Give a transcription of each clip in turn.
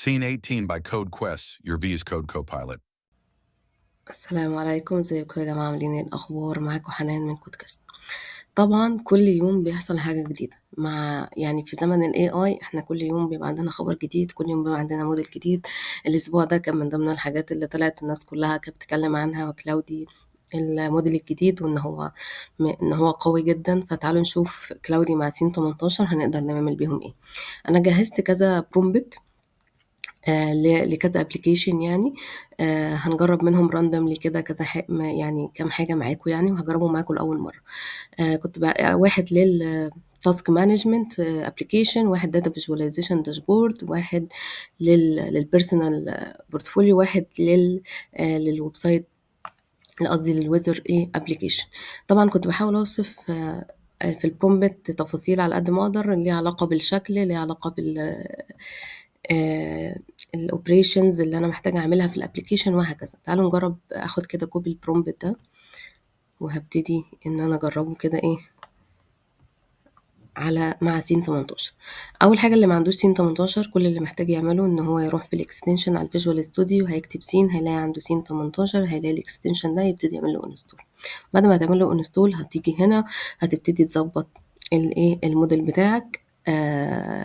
Scene 18 by Code Quest, your VS Code Copilot. السلام عليكم، ازيكم يا جماعة؟ عاملين ايه؟ الأخبار؟ معاكم حنان من كودكاست. طبعا كل يوم بيحصل حاجة جديدة يعني في زمن ال AI احنا كل يوم بيبقى عندنا خبر جديد، كل يوم بيبقى عندنا موديل جديد. الأسبوع ده كان من ضمن الحاجات اللي طلعت الناس كلها كانت بتتكلم عنها كلاودي، الموديل الجديد، وان هو قوي جدا. فتعالوا نشوف كلاودي مع سين 18 هنقدر نعمل بيهم ايه. انا جهزت كذا برومبت لكذا ابلكيشن يعني. هنجرب منهم راندوملي كده كذا يعني كام حاجة معاكم يعني، وهجربهم معاكم لأول مرة. كنت بقى واحد تاسك مانجمنت ابلكيشن، واحد داتا فيجواليزيشن داشبورد، واحد للبيرسونال بورتفوليو، واحد للويب سايت، قصدي للويزر ايه ابلكيشن. طبعا كنت بحاول اوصف في البرومبت تفاصيل على قد ما اقدر، ليها علاقه بالشكل، ليها علاقه بال الاوبريشنز اللي انا محتاجه اعملها في الابلكيشن وهكذا. تعالوا نجرب. اخد كده كوبي البرومبت ده وهبتدي ان انا اجربه كده ايه مع سين 18. اول حاجه، اللي ما عندوش سين 18 كل اللي محتاج يعمله ان هو يروح في الاكستنشن على الفيجوال ستوديو، هيكتب سين، هيلاقي عنده سين 18، هيلاقي الاكستنشن ده، يبتدي يعمل له انستول. بعد ما تعمل له انستول هتيجي هنا هتبتدي تظبط الايه الموديل بتاعك.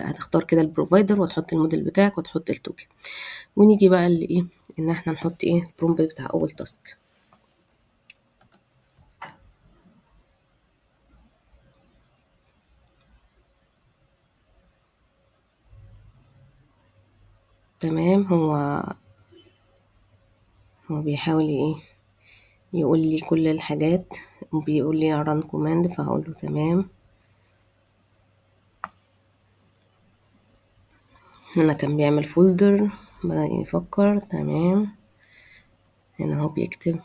هتختار كده البروفايدر وتحط الموديل بتاعك وتحط التوكن. ونيجي بقى لايه، ان احنا نحط ايه البرومبت بتاع اول تاسك. تمام. هو بيحاول ايه يقول لي كل الحاجات، وبيقول لي run command، فهقول له تمام. هنا كان بيعمل فولدر، بدأ يفكر. تمام. هنا هو بيكتب.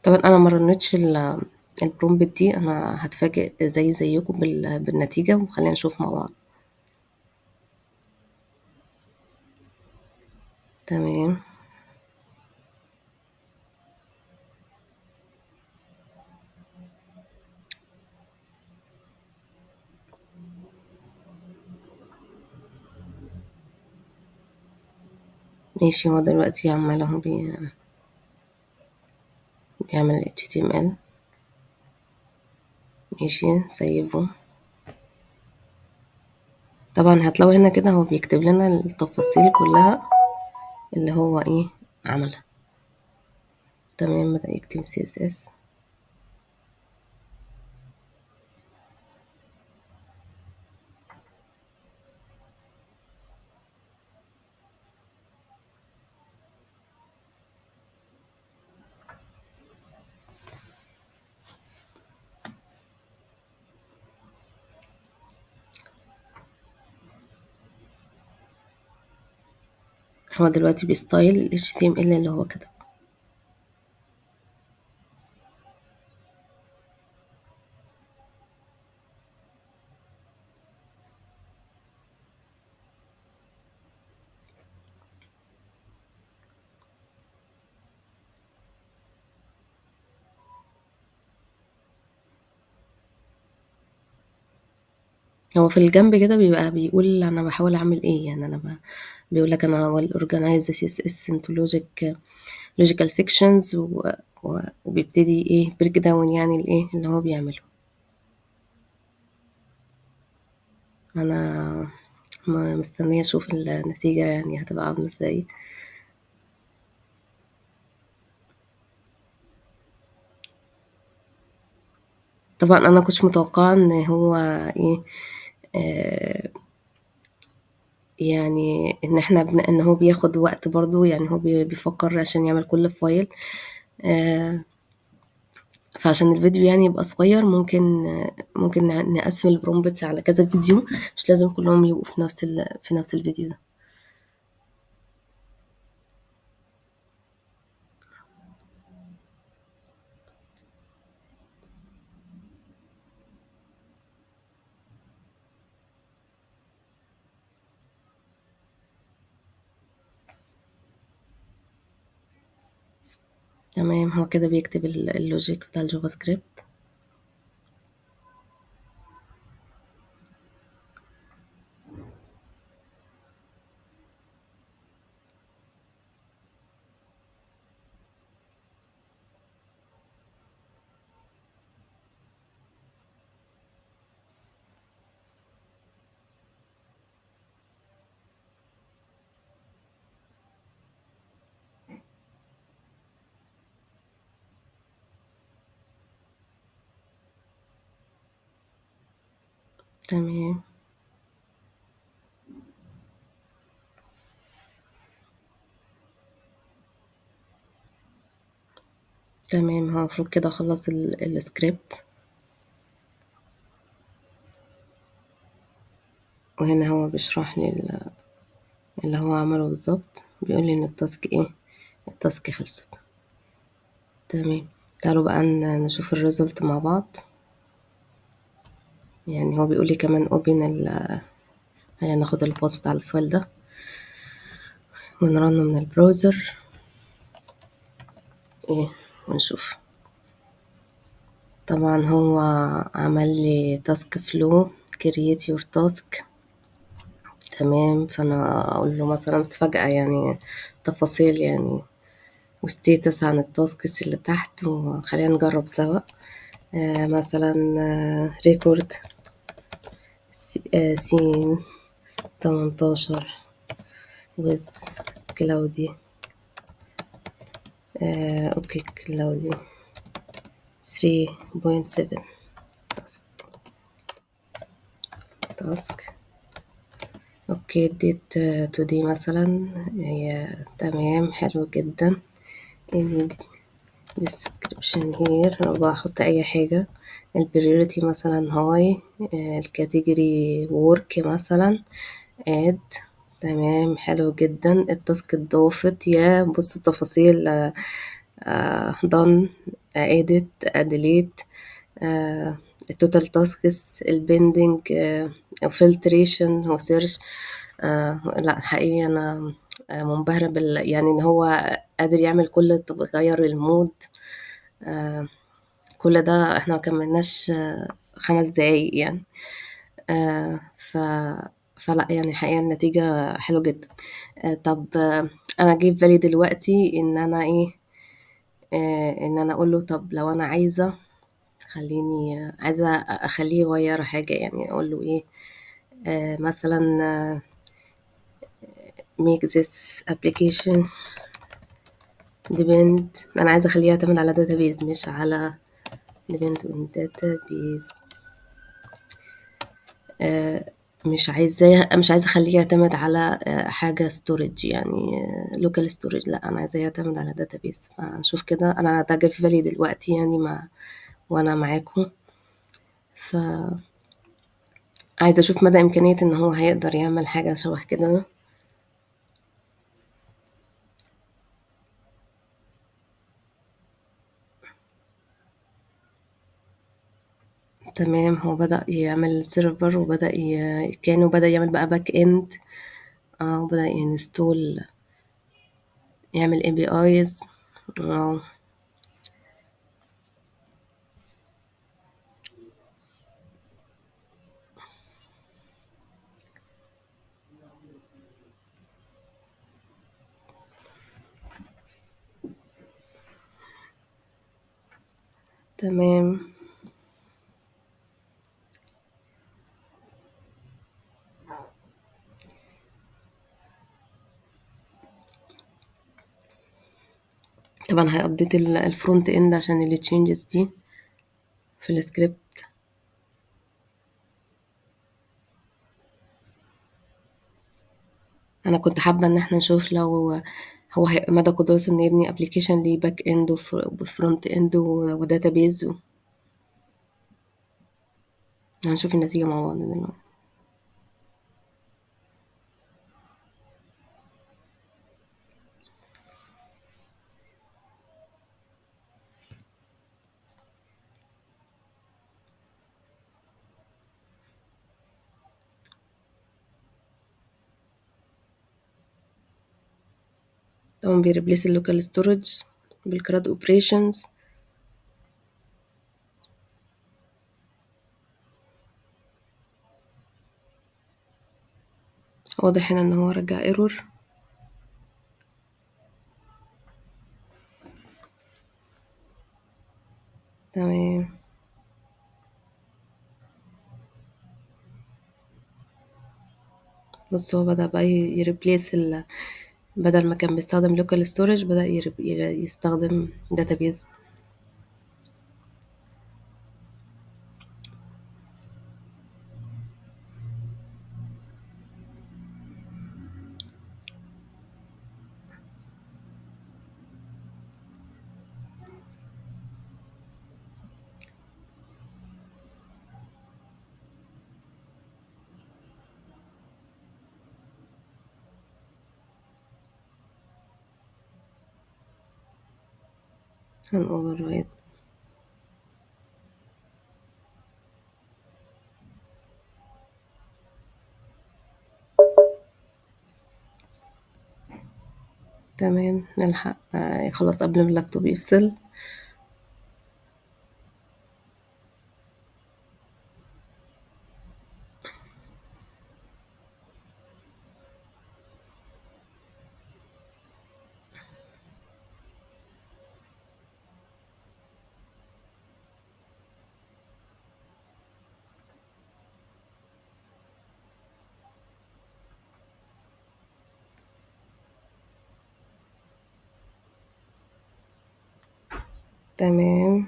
طبعا انا مرنتش البرومبت دي، انا هتفاجئ زيكم بالنتيجة، وخلينا نشوف مع بعض. تمام. ماشي. هو دلوقتي عمال اهو بيعمل HTML. ماشي، سيبه. طبعا هتلاقوا هنا كده هو بيكتب لنا التفاصيل كلها اللي هو ايه عملها. تمام. بدأ يكتب CSS. هو دلوقتي بيستايل ال HTML اللي هو كتبه. هو في الجنب كده بيبقى بيقول انا بحاول اعمل ايه يعني. بيقول لك انا will organize the CSS into logical sections، وبيبتدي ايه بريك داون يعني الايه اللي هو بيعمله. انا مستنية اشوف النتيجة يعني هتبقى عاملة ازاي. طبعا انا كنتش متوقعة ان هو ايه آه يعني ان احنا ان هو بياخد وقت برضو يعني. هو بيفكر عشان يعمل كل فايل. آه فعشان الفيديو يعني يبقى صغير، ممكن نقسم البرومبتس على كذا فيديو، مش لازم كلهم يبقوا في نفس الفيديو ده. تمام. هو كده بيكتب اللوجيك بتاع الجافا سكريبت. تمام. تمام، هو المفروض كده اخلص السكريبت، وهنا هو بيشرح لي اللي هو عمله بالظبط، بيقول لي ان التاسك ايه، التاسك خلصت. تمام. تعالوا بقى نشوف الريزلت مع بعض. يعني هو بيقول لي كمان اوبن هناخد الباص بتاع الفايل ده ونرنه من البراوزر ايه ونشوف. طبعا هو عمل لي تاسك فلو create your task. تمام، فانا اقول له مثلا متفاجئة يعني تفاصيل يعني وستيتس عن التاسكس اللي تحت، وخلينا نجرب سوا. مثلا ريكورد سين 18 with كلاودي. اوكي كلاودي 3.7 تاسك. اوكي اديت تودي مثلا، هي تمام حلو جدا. يعني description here أنا بحط اي حاجة. البريوريتي مثلا هاي، الكاتيجوري work مثلا add. تمام حلو جدا. التاسك اتضافت، يا بص التفاصيل done edit delete التوتال تاسكس البندنج filtration وسيرش. لا حقيقي انا منبهرة يعني ان هو قادر يعمل كل غير المود. كل ده احنا ما كملناش 5 دقايق يعني. آه ف فلا يعني حقيقة النتيجة حلوة جدا. طب انا جه في بالي دلوقتي ان انا ايه، ان انا اقول له طب لو انا عايزة خليني عايزة اخليه يغير حاجة، يعني اقول له ايه. مثلا make this application depend. انا عايزة اخليه يعتمد على database مش على depend on database. مش عايزة اخليه يعتمد على حاجة storage يعني local storage. لا انا عايزة يعتمد على database. فنشوف كده، انا ده جه في بالي دلوقتي يعني وانا معاكم. فعايزة اشوف مدى امكانية ان هو هيقدر يعمل حاجة شبه كده. تمام، هو بدأ يعمل سيرفر وبدأ كأنه بدأ يعمل بقى باك اند. وبدأ ينستول، يعمل اي بي ايز. تمام. طبعا هيابديت الفرونت اند عشان التشينجز دي في السكريبت. انا كنت حابة ان احنا نشوف لو هو مدى قدرته انه يبني ابلكيشن ليه باك اند وفرونت اند وداتابيز. هنشوف النتيجة مع بعض دلوقتي. طبعا بيريبليس اللوكال ستورج بالكراد اوبريشنز. واضح هنا ان هو رجع ايرور. تمام. بص هو بدأ بقى يريبليس بدل ما كان بيستخدم local storage بدأ يستخدم database. هنoverride. تمام، نلحق يخلص قبل ما اللابتوب يفصل. تمام.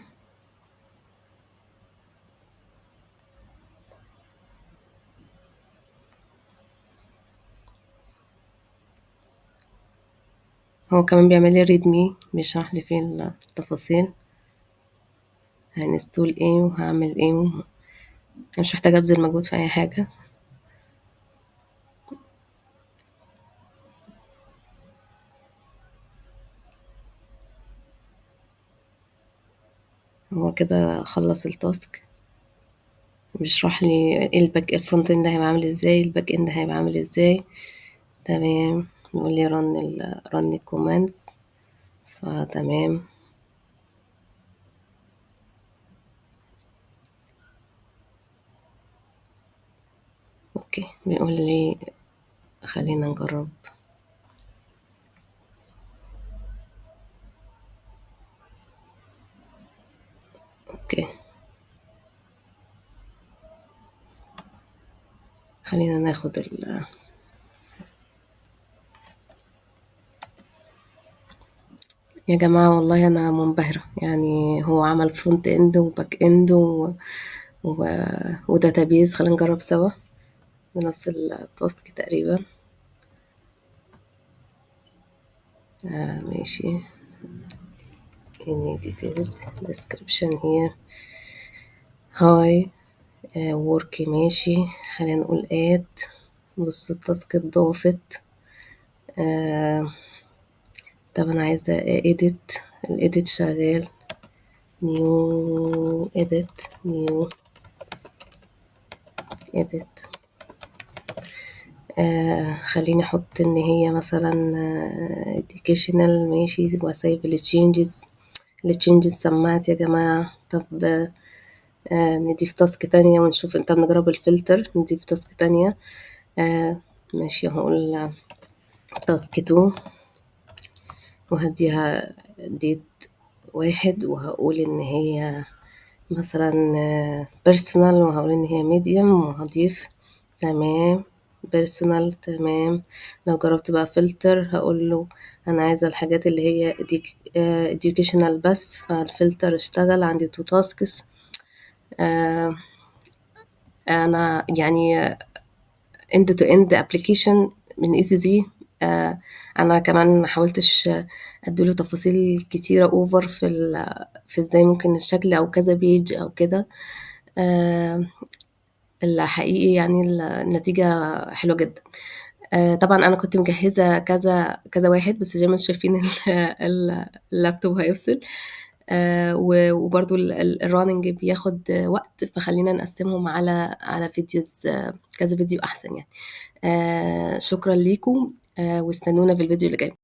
هو كمان بيعمل لي readme، بيشرح لي فيه التفاصيل، هنستول ايه وهعمل ايه مش محتاجة ابذل مجهود في اي حاجة. هو كده خلص التاسك، بيشرح لي ايه الفرونت اند هيبقى عامل ازاي، الباك اند هيبقى عامل ازاي. تمام، يقول لي run الكوماندز، فتمام. اوكي، بيقول لي خلينا نجرب. اوكي، خلينا ناخد يا جماعة والله أنا منبهرة، يعني هو عمل فرونت اند وباك اند و... وداتابيز. خلينا نجرب سوا بنفس التاسك تقريبا. ماشي. any details description here. هاي. work ماشي. خلينا نقول add. بصوا التاسك اتضافت. طب أنا عايزة edit. الإيديت شغال. new edit. خليني احط ان هي مثلا educational. ماشي، واسيب التشينجز سمعت يا جماعة. طب نضيف تاسك تانية ونشوف. انت بنجرب الفلتر، نضيف تاسك تانية. ماشي، هقول تاسك 2 وهديها ديت 1 وهقول ان هي مثلا بيرسونال وهقول ان هي ميديوم وهضيف. تمام، بيرسونال. تمام. لو جربت بقى فلتر هقول له انا عايزه الحاجات اللي هي educational بس، فالفلتر اشتغل عندي 2 تاسكس. انا يعني end to end application من A to Z. انا كمان ما حاولتش اديله تفاصيل كتيره اوفر في ازاي ممكن الشكل او كذا بيج او كده. الحقيقي يعني النتيجة حلوة جدًا. طبعًا أنا كنت مجهّزة كذا كذا واحد، بس زي ما أنتم شايفين اللابتوب هيفصل. وبرضه الrunning بياخد وقت، فخلّينا نقسّمهم على فيديوز، كذا فيديو أحسن يعني. شكرًا ليكم، واستنونا في الفيديو اللي جاي.